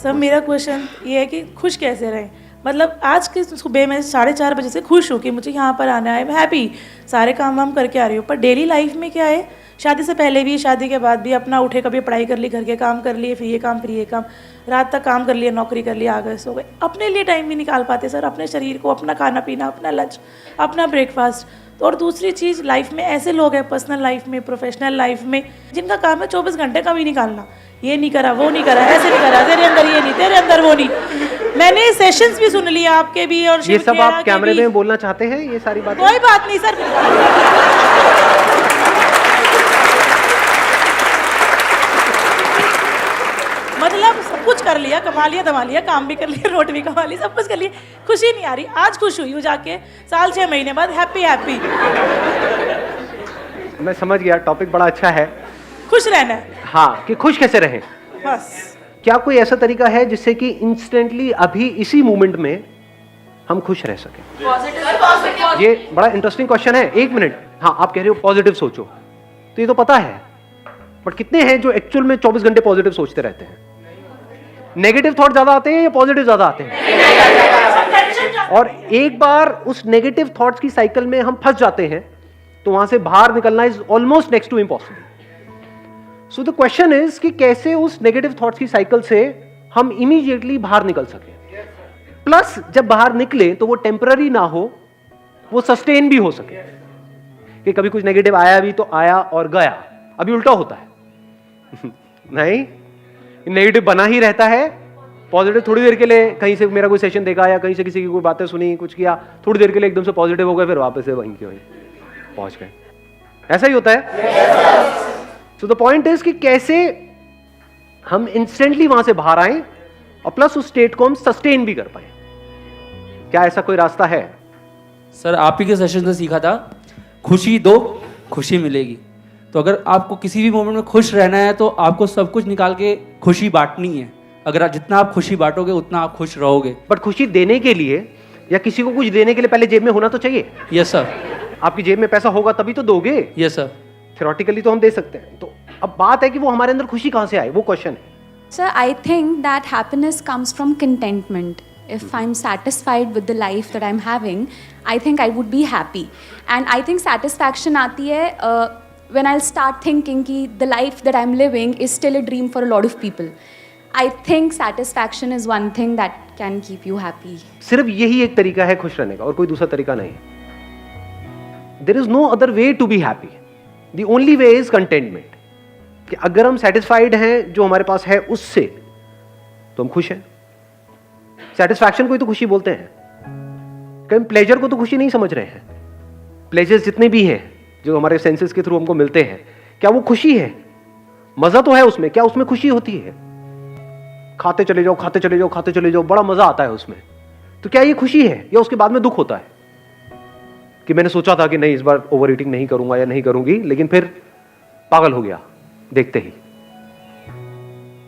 Sir मेरा question ये है कि खुश कैसे रहें। मतलब आज की सुबह मैं 4:30 बजे से खुश हूँ कि मुझे यहाँ पर आना है, मैं हैप्पी, सारे काम वाम करके आ रही हूँ। पर डेली लाइफ में क्या है, शादी से पहले भी शादी के बाद भी अपना उठे, कभी पढ़ाई कर ली, घर के काम कर लिए, फिर ये काम, रात तक काम कर लिया, नौकरी कर लिया, आ गए, सो गए। अपने लिए टाइम नहीं निकाल पाते सर, अपने शरीर को, अपना खाना पीना, अपना लंच, अपना ब्रेकफास्ट। तो और दूसरी चीज़, लाइफ में ऐसे लोग हैं, पर्सनल लाइफ में, प्रोफेशनल लाइफ में, जिनका काम है 24 घंटे का भी निकालना, ये नहीं करा, वो नहीं करा, ऐसे नहीं करा, तेरे अंदर ये नहीं, तेरे अंदर वो नहीं। मैंने सेशंस भी सुन लिया आपके भी, और ये सब आप कैमरे में बोलना चाहते हैं ये सारी बातें? कोई बात नहीं सर। मतलब सब कुछ कर लिया, कमा लिया, दमा लिया, काम भी कर लिया, रोटी भी कमा ली, सब कुछ कर लिया, खुशी नहीं आ रही। आज खुश हुई हूँ जाके, साल 6 महीने बाद हैप्पी। मैं समझ गया, टॉपिक बड़ा अच्छा है, खुश रहना है। हाँ, कि खुश कैसे रहें। बस क्या कोई ऐसा तरीका है जिससे कि इंस्टेंटली अभी इसी मोमेंट में हम खुश रह सकें? ये बड़ा इंटरेस्टिंग क्वेश्चन है। 1 मिनट, हाँ, आप कह रहे हो पॉजिटिव सोचो, तो ये तो पता है, बट कितने हैं जो एक्चुअल में 24 घंटे पॉजिटिव सोचते रहते हैं? नेगेटिव थॉट ज्यादा आते हैं या पॉजिटिव ज्यादा आते हैं? और एक बार उस नेगेटिव थॉट्स की साइकिल में हम फंस जाते हैं तो वहां से बाहर निकलना is almost next to impossible. So the question is कि कैसे उस नेगेटिव थॉट्स की साइकिल से हम इमीडिएटली बाहर निकल सके, प्लस जब बाहर निकले तो वो टेम्पररी ना हो, वो सस्टेन भी हो सके। कि कभी कुछ नेगेटिव आया भी तो आया और गया, अभी उल्टा होता है नहीं, नेगेटिव बना ही रहता है, पॉजिटिव थोड़ी देर के लिए, कहीं से मेरा कोई सेशन देखा या कहीं से किसी की कोई बातें सुनी, कुछ किया, थोड़ी देर के लिए एकदम से पॉजिटिव हो गए, फिर वापस से वहीं के वहीं पहुंच गए। ऐसा ही होता है। सो द पॉइंट इज कि कैसे हम इंस्टेंटली वहां से बाहर आए और प्लस उस स्टेट को हम सस्टेन भी कर पाए। क्या ऐसा कोई रास्ता है? सर आप ही के सेशन से सीखा था, खुशी दो खुशी मिलेगी। तो अगर आपको किसी भी मोमेंट में खुश रहना है तो आपको सब कुछ निकाल के खुशी बांटनी है। अगर जितना आप खुशी बांटोगे उतना आप खुश रहोगे। बट खुशी देने के लिए या किसी को कुछ देने के लिए पहले जेब में होना तो चाहिए। Yes sir. आपकी जेब में पैसा होगा तभी तो दोगे। Yes sir. थ्योरेटिकली तो हम दे सकते हैं, तो अब बात है कि वो हमारे अंदर खुशी कहां से आए, वो क्वेश्चन है। Sir, I think that happiness comes from contentment. If I'm satisfied with the life that I'm having, I think I would be happy. And I think satisfaction आती है when I'll start thinking कि the life that I'm living is still a dream for a lot of people. I think satisfaction is one thing that can keep you happy. सिर्फ यही एक तरीका है खुश रहने का और कोई दूसरा तरीका नहीं। There is no other way to be happy. The only way is contentment. कि अगर हम सेटिस्फाइड हैं जो हमारे पास है उससे, तो हम खुश हैं। सेटिस्फैक्शन को ही तो खुशी बोलते हैं। कहीं प्लेजर को तो खुशी नहीं समझ रहे हैं। प्लेजर्स जितने भी हैं जो हमारे सेंसेस के थ्रू हमको मिलते हैं, क्या वो खुशी है? मजा तो है उसमें, क्या उसमें खुशी होती है? खाते चले जाओ, खाते चले जाओ, खाते चले जाओ, बड़ा मजा आता है उसमें। तो क्या ये खुशी है या उसके बाद में दुख होता है कि मैंने सोचा था कि नहीं इस बार ओवर ईटिंग नहीं करूंगा या नहीं करूंगी, लेकिन फिर पागल हो गया देखते ही।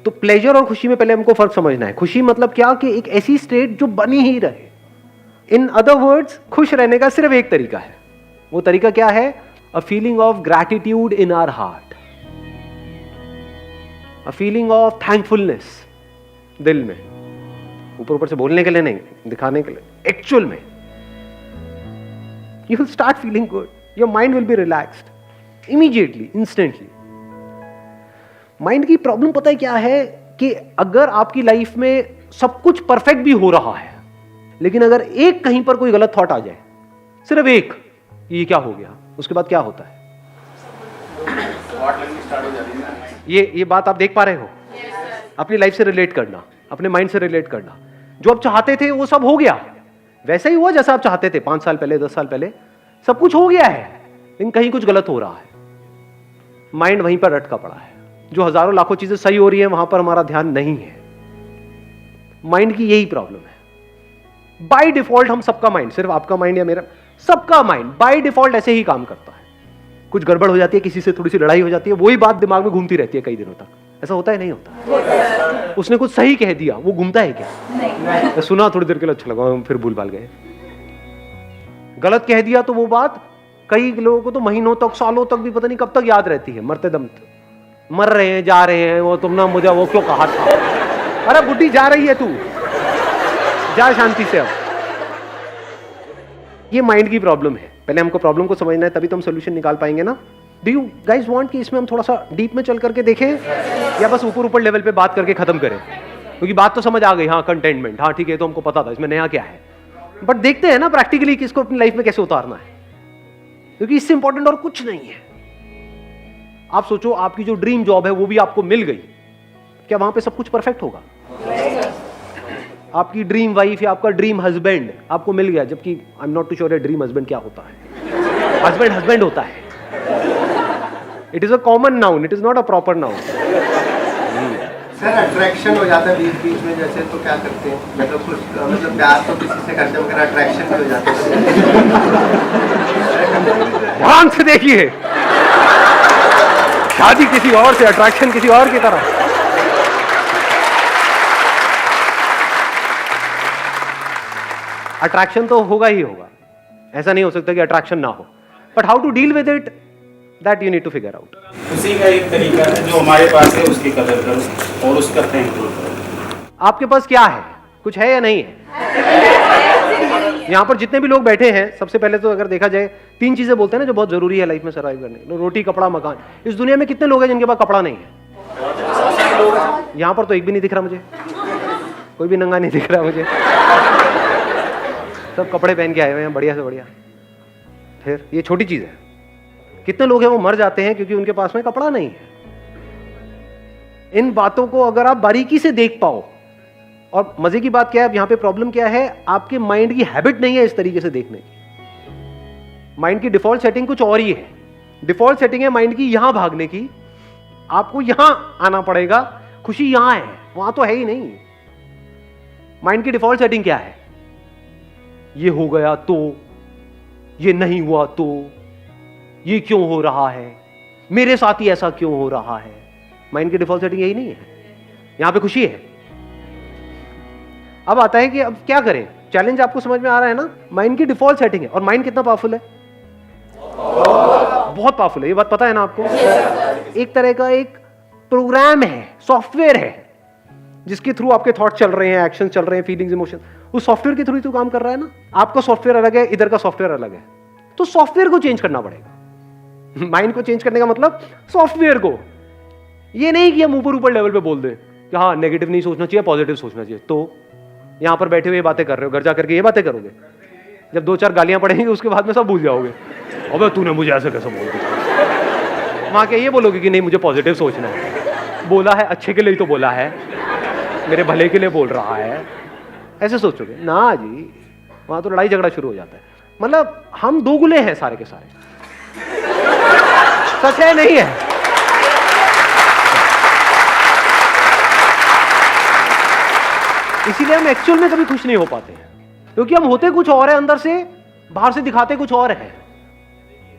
तो प्लेजर और खुशी में पहले हमको फर्क समझना है। खुशी मतलब क्या कि एक ऐसी स्टेट जो बनी ही रहे। इन अदर वर्ड्स, खुश रहने का सिर्फ एक तरीका है। वो तरीका क्या है? A feeling of gratitude in our heart, a feeling of thankfulness दिल में, ऊपर ऊपर से बोलने के लिए नहीं, दिखाने के लिए। एक्चुअल में you will start feeling good, your mind will be relaxed immediately, instantly. Mind की प्रॉब्लम पता है क्या है कि अगर आपकी लाइफ में सब कुछ परफेक्ट भी हो रहा है, लेकिन अगर एक कहीं पर कोई गलत थॉट आ जाए, सिर्फ एक, ये क्या हो गया, उसके बाद क्या होता है? ये बात आप देख पा रहे हो? अपनी लाइफ से रिलेट करना, अपने माइंड से रिलेट करना। जो आप चाहते थे वो सब हो गया, वैसा ही हुआ जैसा आप चाहते थे 5 साल पहले, 10 साल पहले, सब कुछ हो गया है, लेकिन कहीं कुछ गलत हो रहा है। माइंड वहीं पर अटका पड़ा है। जो हजारों लाखों चीजें सही हो रही हैं वहां पर हमारा ध्यान नहीं है। माइंड की यही प्रॉब्लम है। बाय डिफॉल्ट हम सबका माइंड, सिर्फ आपका माइंड या मेरा, सबका माइंड बाय डिफॉल्ट ऐसे ही काम करता है। कुछ गड़बड़ हो जाती है, किसी से थोड़ी सी लड़ाई हो जाती है, वही बात दिमाग में घूमती रहती है कई दिनों तक। ऐसा होता है नहीं होता? उसने कुछ सही कह दिया, वो घूमता है क्या? नहीं। सुना थोड़ी देर के लिए, अच्छा लगा, फिर भूल भाल गए। गलत कह दिया तो वो बात कई लोगों को तो महीनों तक, सालों तक भी पता नहीं कब तक याद रहती है, मरते दम तक। मर रहे हैं, जा रहे हैं, वो तुमने मुझे वो क्यों कहा था, अरे बुढ़ी जा रही है तू, जा शांति से। अब ये माइंड की प्रॉब्लम है, पहले हमको प्रॉब्लम को समझना है, तभी तो हम सोल्यूशन निकाल पाएंगे ना। डू यू गाइज वांट कि इसमें हम थोड़ा सा डीप में चल करके देखें, या बस ऊपर ऊपर लेवल पे बात करके खत्म करें? क्योंकि बात तो समझ आ गई, हाँ कंटेनमेंट, हाँ ठीक है, तो हमको पता था इसमें नया क्या है, बट देखते हैं ना प्रैक्टिकली कि इसको अपनी लाइफ में कैसे उतारना है, क्योंकि इससे इंपॉर्टेंट और कुछ नहीं है। आप सोचो, आपकी जो ड्रीम जॉब है वो भी आपको मिल गई, क्या वहां पे सब कुछ परफेक्ट होगा? आपकी ड्रीम वाइफ या आपका ड्रीम हस्बैंड आपको मिल गया, जबकि I am not too sure dream husband क्या होता है। हस्बैंड हस्बैंड होता है, it is a common noun, it is not a proper noun. Sir attraction हो जाता है बीच बीच में, जैसे तो क्या करते हैं? मतलब कुछ मतलब प्यार तो किसी से करते हैं मगर अट्रैक्शन भी हो जाता है। ध्यान से देखिए, शादी किसी और से, अट्रैक्शन किसी और की तरह। अट्रैक्शन तो होगा ही होगा, ऐसा नहीं हो सकता कि अट्रैक्शन ना हो, but how to deal with it, that you need to figure out. उसी का एक तरीका है, जो हमारे पास है उसकी कदर करो और उसका थैंक यू करो। आपके पास क्या है, कुछ है या नहीं है? यहाँ पर जितने भी लोग बैठे हैं, सबसे पहले तो अगर देखा जाए 3 चीजें बोलते हैं ना जो बहुत जरूरी है लाइफ में सर्वाइव करने, रोटी, कपड़ा, मकान। इस दुनिया में कितने लोग हैं जिनके पास कपड़ा नहीं है? यहाँ पर तो एक भी नहीं दिख रहा मुझे, कोई भी नंगा नहीं दिख रहा मुझे, सब कपड़े पहन के आए हुए हैं बढ़िया से बढ़िया। फिर ये छोटी चीज है, कितने लोग हैं वो मर जाते हैं क्योंकि उनके पास में कपड़ा नहीं है। इन बातों को अगर आप बारीकी से देख पाओ, और मजे की बात क्या है, यहां पे प्रॉब्लम क्या है, आपके माइंड की हैबिट नहीं है इस तरीके से देखने की। माइंड की डिफॉल्ट सेटिंग कुछ और ही है। डिफॉल्ट सेटिंग है माइंड की यहां भागने की, आपको यहां आना पड़ेगा, खुशी यहां है, वहां तो है ही नहीं। माइंड की डिफॉल्ट सेटिंग क्या है? ये हो गया तो, ये नहीं हुआ तो, ये क्यों हो रहा है, मेरे साथ ही ऐसा क्यों हो रहा है। माइंड की डिफॉल्ट सेटिंग यही नहीं है, यहां पे खुशी है। अब आता है कि अब क्या करें, चैलेंज आपको समझ में आ रहा है ना। माइंड की डिफॉल्ट सेटिंग है, और माइंड कितना पावरफुल है? बहुत पावरफुल है, ये बात पता है ना आपको। एक तरह का एक प्रोग्राम है, सॉफ्टवेयर है, जिसके थ्रू आपके थॉट चल रहे हैं, एक्शन चल रहे हैं, फीलिंग्स, इमोशन, उस सॉफ्टवेयर के थ्रू ही तो काम कर रहा है ना। आपका सॉफ्टवेयर अलग है, इधर का सॉफ्टवेयर अलग है, तो सॉफ्टवेयर को चेंज करना पड़ेगा। माइंड को चेंज करने का मतलब सॉफ्टवेयर को, ये नहीं कि हम ऊपर ऊपर लेवल पे बोल दें कि हाँ नेगेटिव नहीं सोचना चाहिए, पॉजिटिव सोचना चाहिए। तो यहां पर बैठे हुए बातें कर रहे हो, घर जाकर के ये बातें करोगे, जब 2-4 गालियां पड़ेंगी उसके बाद में सब भूल जाओगे। अबे तूने मुझे ऐसे कैसे बोल दिया। वहां क्या ये बोलोगे कि नहीं मुझे पॉजिटिव सोचना है, बोला है अच्छे के लिए तो बोला है, मेरे भले के लिए बोल रहा है, ऐसे सोचोगे ना जी। वहां तो लड़ाई झगड़ा शुरू हो जाता है। मतलब हम दोगुले हैं सारे के सारे, सच है नहीं है? इसीलिए हम एक्चुअल में कभी खुश नहीं हो पाते हैं, क्योंकि हम होते कुछ और है अंदर से, बाहर से दिखाते कुछ और है।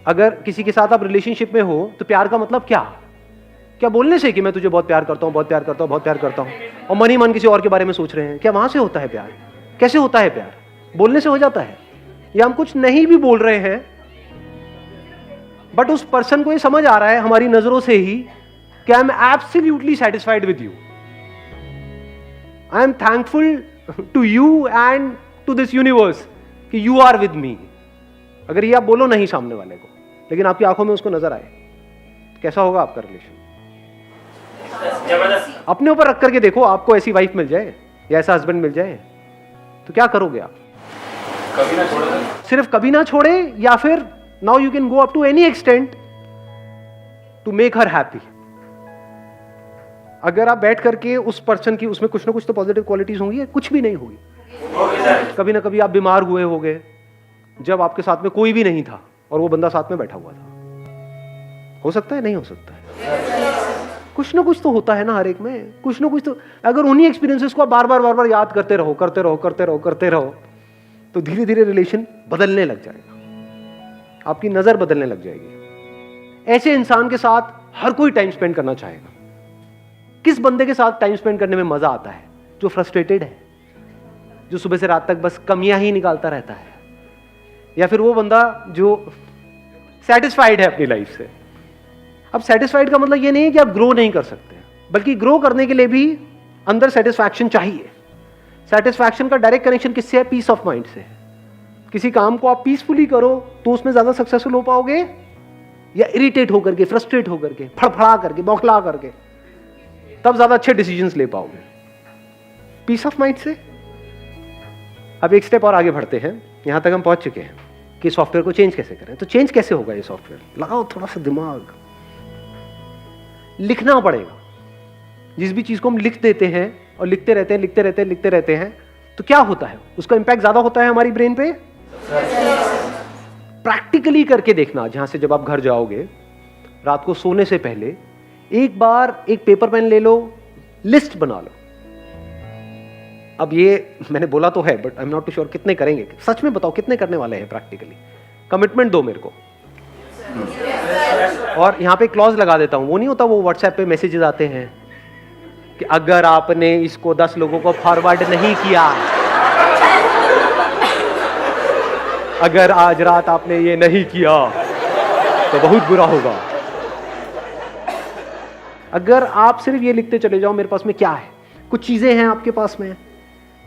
अगर किसी के साथ आप रिलेशनशिप में हो तो प्यार का मतलब क्या? क्या बोलने से कि मैं तुझे बहुत प्यार करता हूं, बहुत प्यार करता हूं, बहुत प्यार करता हूं, और मन ही मन किसी और के बारे में सोच रहे हैं? क्या वहां से होता है प्यार? कैसे होता है प्यार? बोलने से हो जाता है? या हम कुछ नहीं भी बोल रहे हैं, बट उस पर्सन को ये समझ आ रहा है हमारी नजरों से ही कि I am absolutely satisfied with you, I am thankful to you and to this universe कि यू आर विद मी। अगर ये आप बोलो नहीं सामने वाले को, लेकिन आपकी आंखों में उसको नजर आए, कैसा होगा आपका रिलेशन? अपने ऊपर रख करके देखो, आपको ऐसी वाइफ मिल जाए या ऐसा हस्बैंड मिल जाए तो क्या करोगे आप? कभी ना छोड़े, सिर्फ कभी ना छोड़े, या फिर now you can go up to any extent to make her happy. अगर आप बैठ करके उस पर्सन की, उसमें कुछ ना कुछ तो पॉजिटिव क्वालिटीज होंगी, कुछ भी नहीं होगी। कभी ना कभी आप बीमार हुए होगे जब आपके साथ में कोई भी नहीं था और वो बंदा साथ में बैठा हुआ था। हो सकता है, नहीं हो सकता है, कुछ ना कुछ तो होता है ना हर एक में, कुछ ना कुछ तो। अगर उन्हीं एक्सपीरियंसेस को आप बार बार याद करते रहो, करते रहो, करते रहो, करते रहो, तो धीरे धीरे रिलेशन बदलने लग जाएगा, आपकी नजर बदलने लग जाएगी। ऐसे इंसान के साथ हर कोई टाइम स्पेंड करना चाहेगा। किस बंदे के साथ टाइम स्पेंड करने में मजा आता है? जो फ्रस्ट्रेटेड है, जो सुबह से रात तक बस कमियां ही निकालता रहता है, या फिर वो बंदा जो सेटिस्फाइड है अपनी लाइफ से। अब सेटिस्फाइड का मतलब ये नहीं है कि आप ग्रो नहीं कर सकते, बल्कि ग्रो करने के लिए भी अंदर सेटिस्फैक्शन चाहिए। सेटिस्फैक्शन का डायरेक्ट कनेक्शन किससे है? पीस ऑफ माइंड से। किसी काम को आप पीसफुली करो तो उसमें ज्यादा सक्सेसफुल हो पाओगे, या इरिटेट होकर के, फ्रस्ट्रेट होकर के, फड़फड़ा करके, बौखला करके, तब ज्यादा अच्छे डिसीजंस ले पाओगे पीस ऑफ माइंड से। अब एक स्टेप और आगे बढ़ते हैं। यहां तक हम पहुंच चुके हैं कि सॉफ्टवेयर को चेंज कैसे करें। तो चेंज कैसे होगा ये सॉफ्टवेयर? लगाओ थोड़ा सा दिमाग, लिखना पड़ेगा। जिस भी चीज को हम लिख देते हैं और लिखते रहते हैं, लिखते रहते हैं, लिखते रहते हैं, तो क्या होता है? उसका इंपैक्ट ज्यादा होता है हमारी ब्रेन पे। प्रैक्टिकली करके देखना। जहां से जब आप घर जाओगे, रात को सोने से पहले एक बार एक पेपर पेन ले लो, लिस्ट बना लो। अब ये मैंने बोला तो है, but I am not too sure कितने करेंगे। सच में बताओ कितने करने वाले हैं प्रैक्टिकली? कमिटमेंट दो मेरे को। और यहां पे क्लॉज लगा देता हूं। वो नहीं होता, वो व्हाट्सएप पे मैसेजेस आते हैं कि अगर आपने इसको 10 लोगों को फॉरवर्ड नहीं किया, अगर आज रात आपने ये नहीं किया तो बहुत बुरा होगा। अगर आप सिर्फ ये लिखते चले जाओ, मेरे पास में क्या है, कुछ चीजें हैं आपके पास में,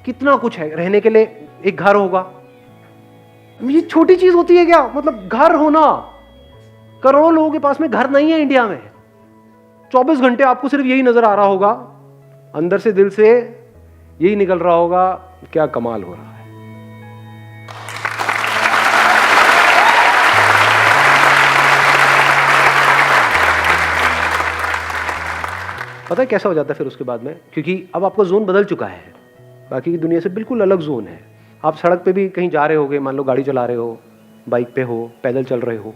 कितना कुछ है। रहने के लिए एक घर होगा, ये छोटी चीज होती है क्या? मतलब घर होना। करोड़ों लोगों के पास में घर नहीं है इंडिया में। 24 घंटे आपको सिर्फ यही नजर आ रहा होगा, अंदर से दिल से यही निकल रहा होगा, क्या कमाल हो रहा है। पता है कैसा हो जाता है फिर उसके बाद में? क्योंकि अब आपका जोन बदल चुका है, बाकी की दुनिया से बिल्कुल अलग जोन है। आप सड़क पे भी कहीं जा रहे होगे, मान लो गाड़ी चला रहे हो, बाइक पे हो, पैदल चल रहे हो,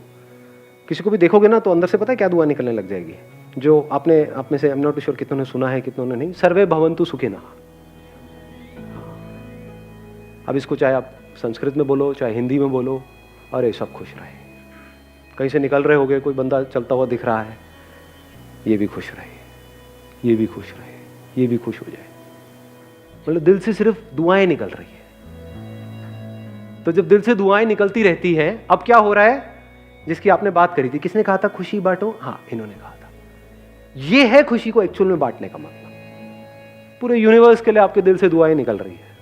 किसी को भी देखोगे ना तो अंदर से पता है क्या दुआ निकलने लग जाएगी? जो आपने आप में से, आई एम नॉट श्योर कितनों ने सुना है कितनों ने नहीं, सर्वे भवन्तु सुखिनः। अब इसको चाहे आप संस्कृत में बोलो, चाहे हिंदी में बोलो, अरे सब खुश रहे। कहीं से निकल रहे होगे, कोई बंदा चलता हुआ दिख रहा है, ये भी खुश रहे, ये भी खुश रहे, ये भी खुश हो जाए। मतलब दिल से सिर्फ दुआएं निकल रही है। तो जब दिल से दुआएं निकलती रहती हैं, अब क्या हो रहा है? जिसकी आपने बात करी थी, किसने कहा था खुशी बांटो? हाँ, इन्होंने कहा था। ये है खुशी को एक्चुअल में बांटने का मतलब। पूरे यूनिवर्स के लिए आपके दिल से दुआएं निकल रही है,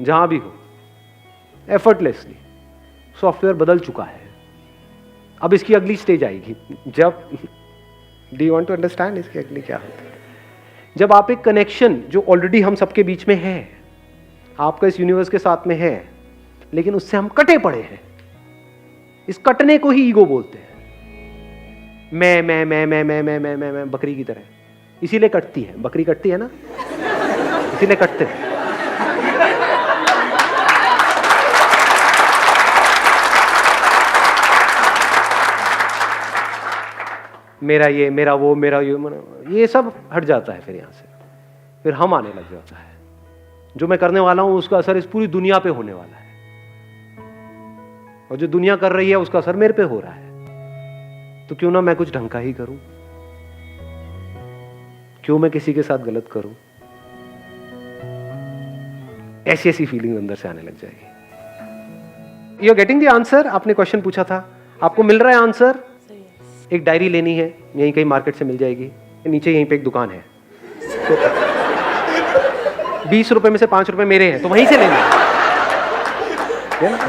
जहां भी हो, एफर्टलेसली। सॉफ्टवेयर बदल चुका है। अब इसकी अगली स्टेज आएगी जब, do you want to understand इसकी अगली क्या होती है? जब आप एक कनेक्शन जो ऑलरेडी हम सबके बीच में है, आपका इस यूनिवर्स के साथ में है, लेकिन उससे हम कटे पड़े हैं। इस कटने को ही ईगो बोलते हैं। मैं बकरी की तरह, इसीलिए कटती है। बकरी कटती है ना, इसीलिए कटते हैं। मेरा ये, मेरा वो, मेरा ये सब हट जाता है। फिर यहां से फिर हम आने लग जाता है। जो मैं करने वाला हूं उसका असर इस पूरी दुनिया पे होने वाला है, और जो दुनिया कर रही है उसका असर मेरे पे हो रहा है। तो क्यों ना मैं कुछ ढंग का ही करूं? क्यों मैं किसी के साथ गलत करूं? ऐसी ऐसी फीलिंग अंदर से आने लग जाएगी। You are getting the answer? आपने क्वेश्चन पूछा था, आपको मिल रहा है आंसर? एक डायरी लेनी है, यहीं कहीं मार्केट से मिल जाएगी, नीचे यहीं पे एक दुकान है, तो 20 रुपए में से 5 रुपए मेरे हैं, तो वहीं से लेना है।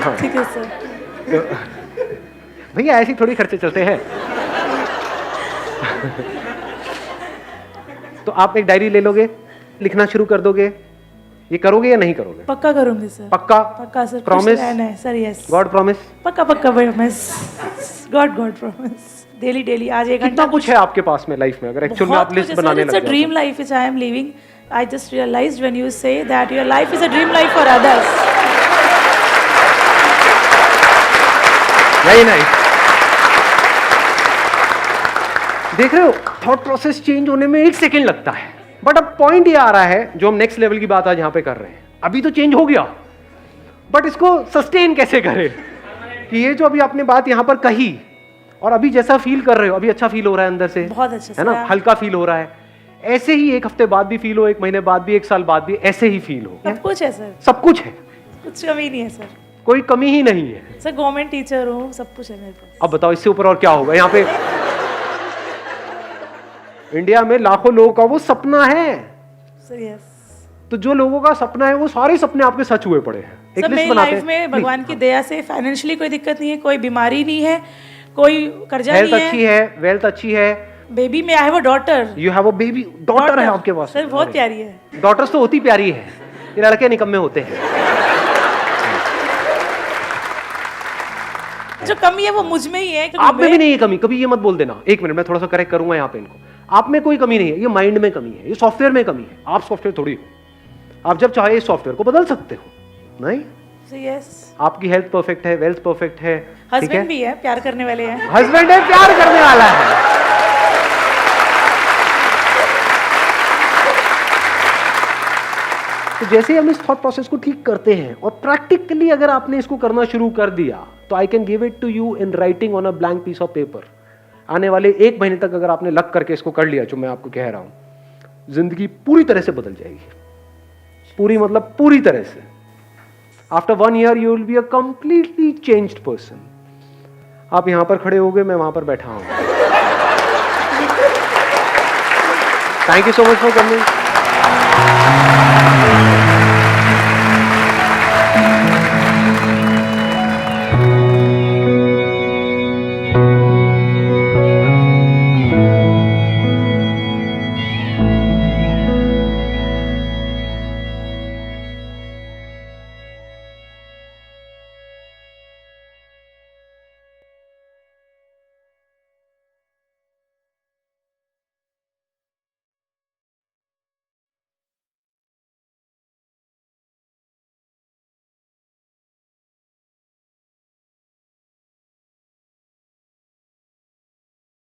हाँ। ठीक है सर। तो भैया ऐसे थोड़ी खर्चे चलते हैं। तो आप एक डायरी ले लोगे, लिखना शुरू कर दोगे। ये करोगे या नहीं करोगे? पक्का करूंगी सर। पक्का? पक्का sir. Promise? Sir yes. God promise? पक्का पक्का promise. God promise. Daily daily आज 1 घंटा। कितना कुछ है आपके पास में लाइफ में, अगर एक्चुअल में आप लिस्ट बनाने लग जाओ? It's a dream life which I am living. I just realized when you say that your life is a dream life for others. Very nice. देख रहे हो, थॉट प्रोसेस चेंज होने में 1 सेकेंड लगता है, बट अब पॉइंट ये आ रहा है, जो हम नेक्स्ट लेवल की बात आज यहां पे कर रहे हैं। अभी तो चेंज हो गया, बट इसको सस्टेन कैसे करें? कि ये जो अभी आपने बात यहां पर कही, और अभी जैसा फील कर रहे हो, अभी अच्छा फील हो रहा है अंदर से, बहुत अच्छा है ना, हल्का फील हो रहा है। ऐसे ही 1 हफ्ते बाद भी फील हो, 1 महीने बाद भी, 1 साल बाद भी ऐसे ही फील हो। सब कुछ है सर। सब कुछ है, कुछ कमी नहीं है सर। कोई कमी ही नहीं है सर। गवर्नमेंट टीचर हूँ, सब कुछ है मेरे पास। अब बताओ इससे ऊपर और क्या होगा? यहाँ पे इंडिया में लाखों लोगों का वो सपना है, So yes. तो जो लोगों का सपना है वो सारे सपने आपके सच हुए पड़े हैं। एक सब लिस्ट मेरी बनाते लाइफ हैं। में भगवान की Please, दया से फाइनेंशियली कोई दिक्कत नहीं है, कोई बीमारी नहीं है, कोई कर्जा हेल्थ नहीं अच्छी है। है, वेल्थ अच्छी है, बेबी में I have a daughter. You have a baby, daughter है आपके पास। सर बहुत प्यारी है। डॉटर्स तो होती प्यारी है, ये लड़के निकम्मे होते हैं। जो कमी है वो मुझ में ही है। आप में भी नहीं है कमी, कभी ये मत बोल देना। एक मिनट, मैं थोड़ा सा करेक्ट करूंगा यहाँ पे इनको। आप में कोई कमी नहीं है, ये माइंड में कमी है, ये सॉफ्टवेयर में कमी है। आप सॉफ्टवेयर थोड़ी हो, आप जब चाहे इस सॉफ्टवेयर को बदल सकते हो। नहीं, यस। आपकी हेल्थ परफेक्ट है, वेल्थ परफेक्ट है, ठीक है, हस्बैंड भी है, प्यार करने वाले हैं। हस्बैंड है, प्यार करने वाला है। तो जैसे ही हम इस थॉट प्रोसेस को ठीक करते हैं और प्रैक्टिकली अगर आपने इसको करना शुरू कर दिया तो I can give it to you in writing on a blank piece of paper. आने वाले 1 महीने तक अगर आपने लग करके इसको कर लिया, जो मैं आपको कह रहा हूं, जिंदगी पूरी तरह से बदल जाएगी। पूरी मतलब पूरी तरह से। After 1 year you will be a completely changed person. आप यहां पर खड़े हो गए, मैं वहां पर बैठा हूं। Thank you so much for coming.